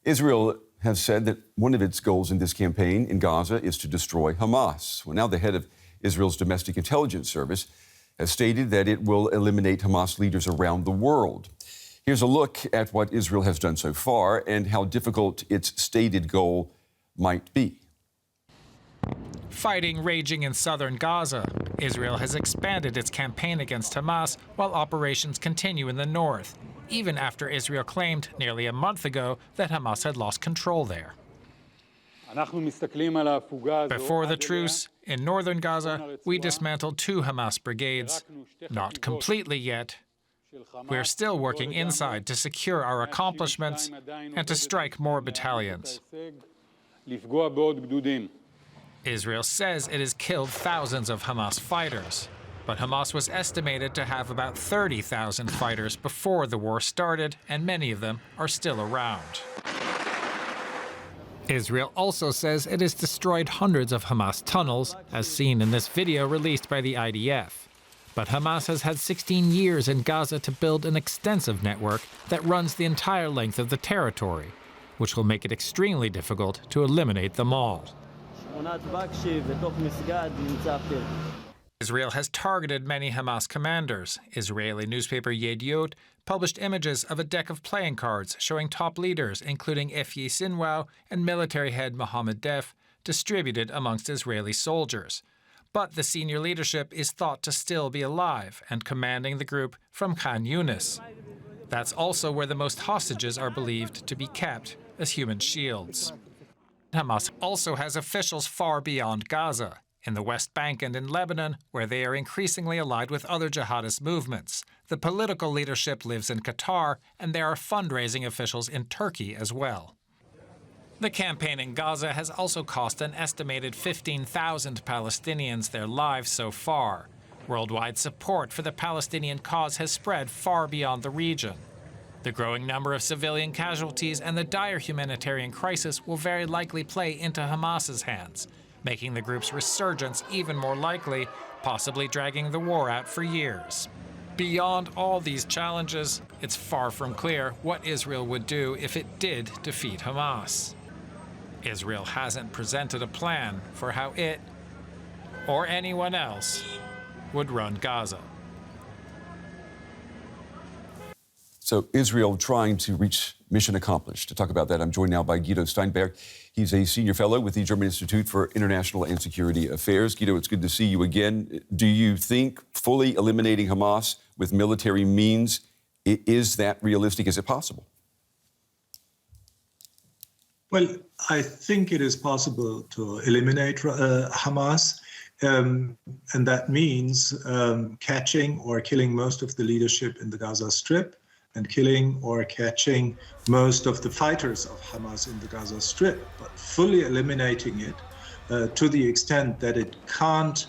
Israel has said that one of its goals in this campaign in Gaza is to destroy Hamas. Well, now the head of Israel's domestic intelligence service has stated that it will eliminate Hamas leaders around the world. Here's a look at what Israel has done so far and how difficult its stated goal might be. Fighting raging in southern Gaza, Israel has expanded its campaign against Hamas while operations continue in the north, even after Israel claimed nearly a month ago that Hamas had lost control there. Before the truce, in northern Gaza, we dismantled 2 Hamas brigades. Not completely yet. We're still working inside to secure our accomplishments and to strike more battalions. Israel says it has killed thousands of Hamas fighters, but Hamas was estimated to have about 30,000 fighters before the war started, and many of them are still around. Israel also says it has destroyed hundreds of Hamas tunnels, as seen in this video released by the IDF. But Hamas has had 16 years in Gaza to build an extensive network that runs the entire length of the territory, which will make it extremely difficult to eliminate them all. Israel has targeted many Hamas commanders. Israeli newspaper Yediot published images of a deck of playing cards showing top leaders, including Efyi Sinwar and military head Mohammed Def, distributed amongst Israeli soldiers. But the senior leadership is thought to still be alive and commanding the group from Khan Yunis. That's also where the most hostages are believed to be kept as human shields. Hamas also has officials far beyond Gaza, in the West Bank and in Lebanon, where they are increasingly allied with other jihadist movements. The political leadership lives in Qatar, and there are fundraising officials in Turkey as well. The campaign in Gaza has also cost an estimated 15,000 Palestinians their lives so far. Worldwide support for the Palestinian cause has spread far beyond the region. The growing number of civilian casualties and the dire humanitarian crisis will very likely play into Hamas's hands, making the group's resurgence even more likely, possibly dragging the war out for years. Beyond all these challenges, it's far from clear what Israel would do if it did defeat Hamas. Israel hasn't presented a plan for how it, or anyone else, would run Gaza. So Israel trying to reach mission accomplished. To talk about that, I'm joined now by Guido Steinberg. He's a senior fellow with the German Institute for International and Security Affairs. Guido, it's good to see you again. Do you think fully eliminating Hamas with military means, is that realistic? Is it possible? Well, I think it is possible to eliminate Hamas, and that means catching or killing most of the leadership in the Gaza Strip, and killing or catching most of the fighters of Hamas in the Gaza Strip, but fully eliminating it to the extent that it can't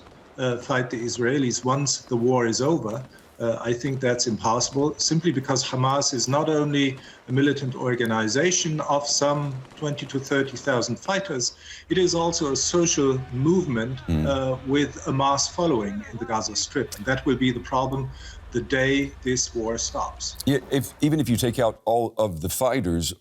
fight the Israelis once the war is over, I think that's impossible, simply because Hamas is not only a militant organization of some 20 to 30,000 fighters, it is also a social movement with a mass following in the Gaza Strip. And that will be the problem the day this war stops. Yeah, even if you take out all of the fighters,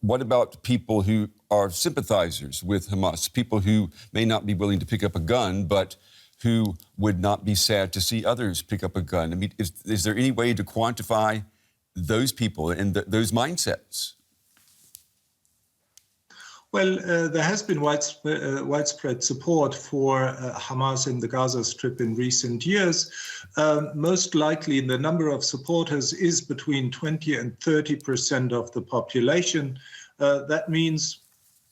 what about people who are sympathizers with Hamas, people who may not be willing to pick up a gun, but who would not be sad to see others pick up a gun? I mean, is there any way to quantify those people and those mindsets? Well, there has been widespread support for Hamas in the Gaza Strip in recent years. Most likely, the number of supporters is between 20 and 30% of the population. That means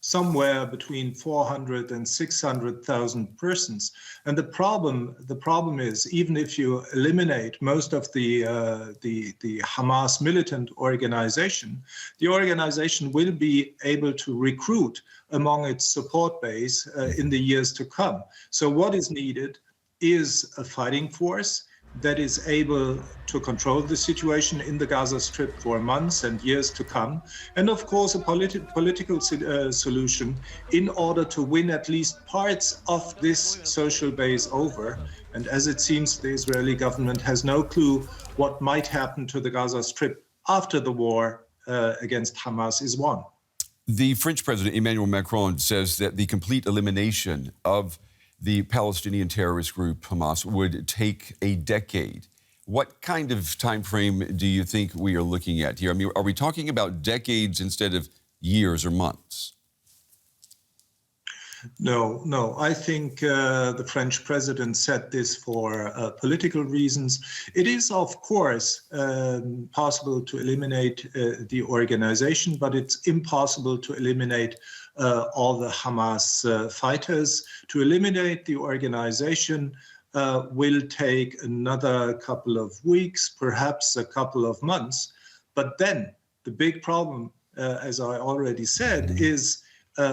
somewhere between 400 and 600,000 persons. And the problem is, even if you eliminate most of the Hamas militant organization, the organization will be able to recruit among its support base in the years to come. So what is needed is a fighting force that is able to control the situation in the Gaza Strip for months and years to come, and of course a political solution in order to win at least parts of this social base over. And as it seems, the Israeli government has no clue what might happen to the Gaza Strip after the war against Hamas is won. The French President Emmanuel Macron says that the complete elimination of the Palestinian terrorist group Hamas would take a decade. What kind of time frame do you think we are looking at here? I mean, are we talking about decades instead of years or months? No. I think the French president said this for political reasons. It is, of course, possible to eliminate the organization, but it's impossible to eliminate all the Hamas fighters. To eliminate the organization will take another couple of weeks, perhaps a couple of months. But then the big problem, as I already said, is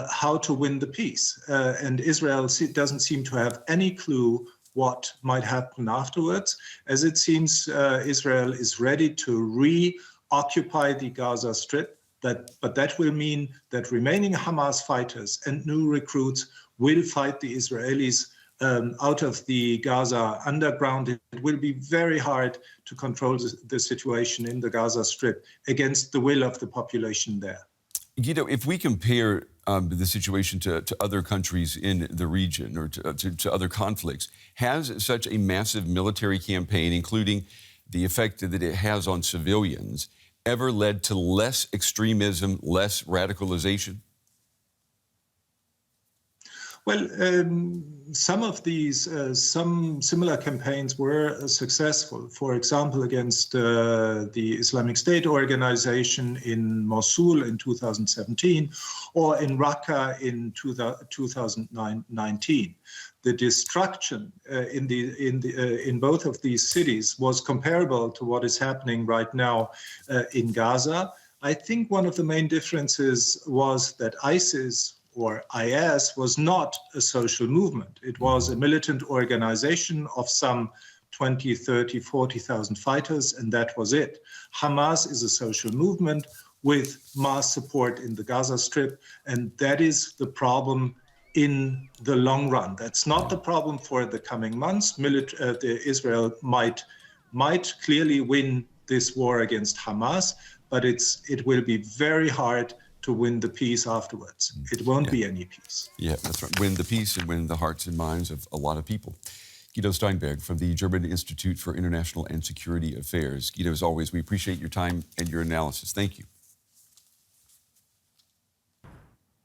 how to win the peace. And Israel doesn't seem to have any clue what might happen afterwards, as it seems Israel is ready to reoccupy the Gaza Strip. But that will mean that remaining Hamas fighters and new recruits will fight the Israelis out of the Gaza underground. It will be very hard to control the situation in the Gaza Strip against the will of the population there. Guido, if we compare the situation to other countries in the region or to other conflicts, has such a massive military campaign, including the effect that it has on civilians, ever led to less extremism, less radicalization? Well, some of these, some similar campaigns were successful. For example, against the Islamic State organization in Mosul in 2017, or in Raqqa in 2019. The destruction in both of these cities was comparable to what is happening right now in Gaza. I think one of the main differences was that ISIS or IS was not a social movement. It was a militant organization of some 20, 30, 40,000 fighters, and that was it. Hamas is a social movement with mass support in the Gaza Strip, and that is the problem in the long run. That's not the problem for the coming months. Israel might clearly win this war against Hamas, but it will be very hard to win the peace afterwards. It won't be any peace. Yeah, that's right. Win the peace and win the hearts and minds of a lot of people. Guido Steinberg from the German Institute for International and Security Affairs. Guido, as always, we appreciate your time and your analysis. Thank you.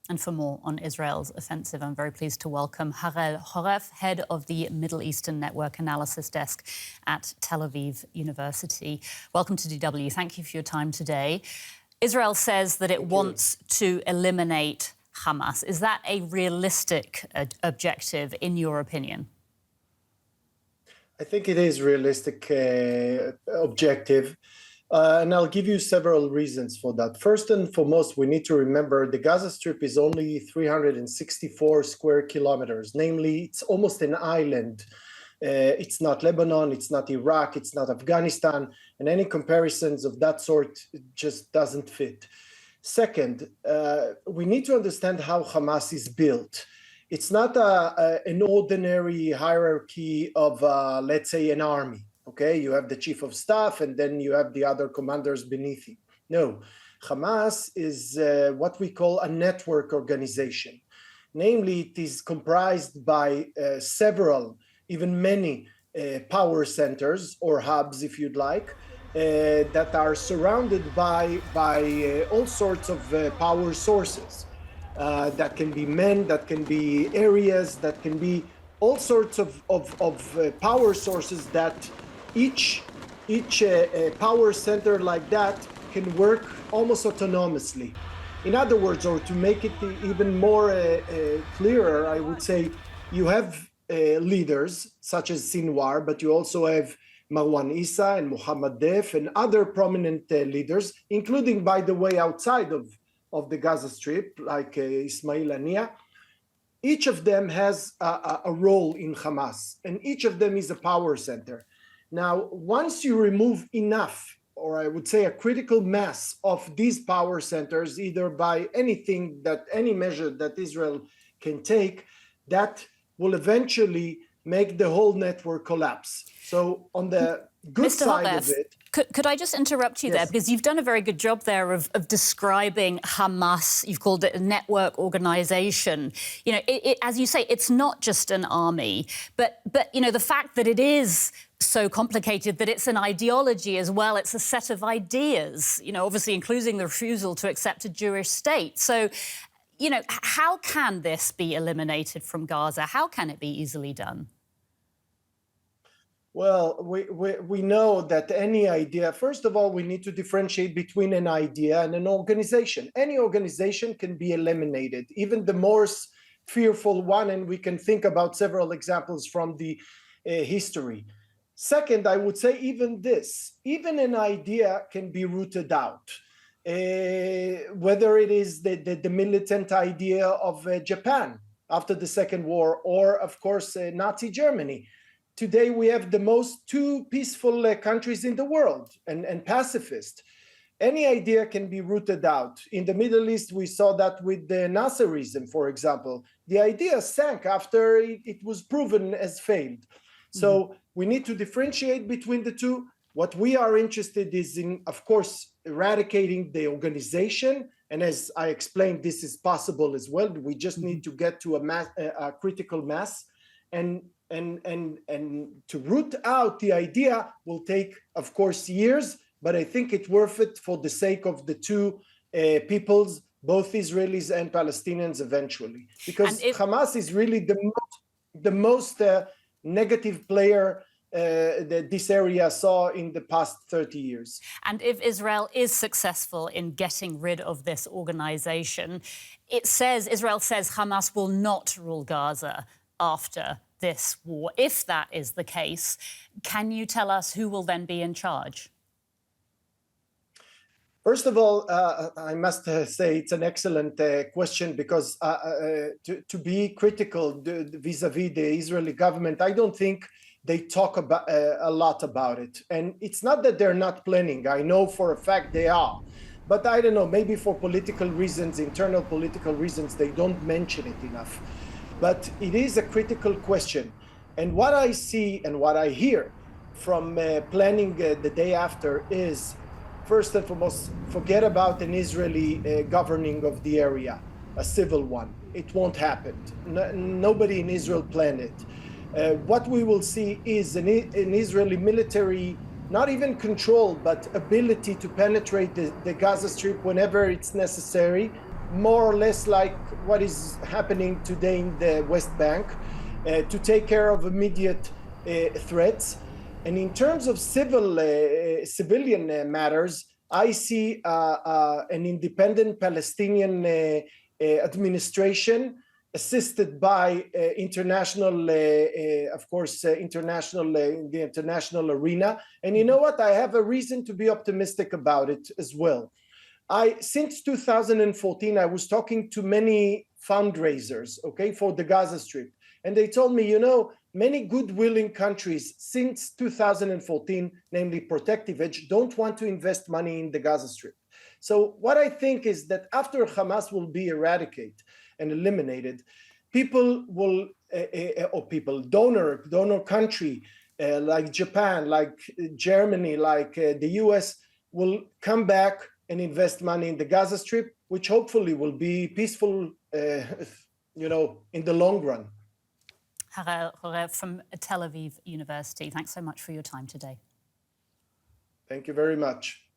And for more on Israel's offensive, I'm very pleased to welcome Harel Chorev, head of the Middle Eastern Network Analysis Desk at Tel Aviv University. Welcome to DW. Thank you for your time today. Israel says that it wants to eliminate Hamas. Is that a realistic objective, in your opinion? I think it is a realistic objective. And I'll give you several reasons for that. First and foremost, we need to remember the Gaza Strip is only 364 square kilometers. Namely, it's almost an island. It's not Lebanon, it's not Iraq, it's not Afghanistan, and any comparisons of that sort just doesn't fit. Second, we need to understand how Hamas is built. It's not an ordinary hierarchy of, let's say, an army. Okay, you have the chief of staff and then you have the other commanders beneath him. No, Hamas is what we call a network organization. Namely, it is comprised by several, even many power centers or hubs, if you'd like, that are surrounded by all sorts of power sources. That can be men, that can be areas, that can be all sorts of power sources that each power center like that can work almost autonomously. In other words, or to make it even more clearer, I would say you have leaders such as Sinwar, but you also have Marwan Issa and Mohammed Def and other prominent leaders, including, by the way, outside of the Gaza Strip, like Ismail Haniyeh. Each of them has a role in Hamas, and each of them is a power center. Now, once you remove enough, or I would say a critical mass of these power centers, either by any measure that Israel can take, that will eventually make the whole network collapse. So on the good Mr. side Chorev, of it. could I just interrupt you there? Because you've done a very good job there of describing Hamas. You've called it a network organization. You know, as you say, it's not just an army, but you know, the fact that it is so complicated, that it's an ideology as well, it's a set of ideas, you know, obviously including the refusal to accept a Jewish state. So, you know, how can this be eliminated from Gaza? How can it be easily done? Well, we know that any idea, first of all, we need to differentiate between an idea and an organization. Any organization can be eliminated, even the most fearful one, and we can think about several examples from the history. Second, I would say even an idea can be rooted out. Whether it is the militant idea of Japan after the Second War, or of course Nazi Germany. Today we have the two peaceful countries in the world and pacifist. Any idea can be rooted out. In the Middle East, we saw that with the Nasserism, for example. The idea sank after it was proven as failed. So we need to differentiate between the two. What we are interested in, of course, eradicating the organization. And as I explained, this is possible as well. We just need to get to a critical mass. And to root out the idea will take, of course, years, but I think it's worth it for the sake of the two peoples, both Israelis and Palestinians eventually. Because Hamas is really the most negative player that this area saw in the past 30 years. And if Israel is successful in getting rid of this organization, Israel says Hamas will not rule Gaza after this war. If that is the case, can you tell us who will then be in charge? First of all, I must say it's an excellent question, because to be critical vis-a-vis the Israeli government, I don't think they talk about a lot about it. And it's not that they're not planning. I know for a fact they are. But I don't know, maybe for political reasons, internal political reasons, they don't mention it enough. But it is a critical question. And what I see and what I hear from planning the day after is, first and foremost, forget about an Israeli governing of the area, a civil one. It won't happen. Nobody in Israel planned it. What we will see is an Israeli military, not even control, but ability to penetrate the Gaza Strip whenever it's necessary, more or less like what is happening today in the West Bank, to take care of immediate threats. And in terms of civilian matters, I see an independent Palestinian administration assisted by international, of course, the international arena. And you know what? I have a reason to be optimistic about it as well. Since 2014, I was talking to many fundraisers, for the Gaza Strip. And they told me, many good-willing countries since 2014, namely Protective Edge, don't want to invest money in the Gaza Strip. So what I think is that after Hamas will be eradicated and eliminated, people will, donor country like Japan, like Germany, like the US will come back and invest money in the Gaza Strip, which hopefully will be peaceful, in the long run. Harel Chorev from Tel Aviv University, thanks so much for your time today. Thank you very much.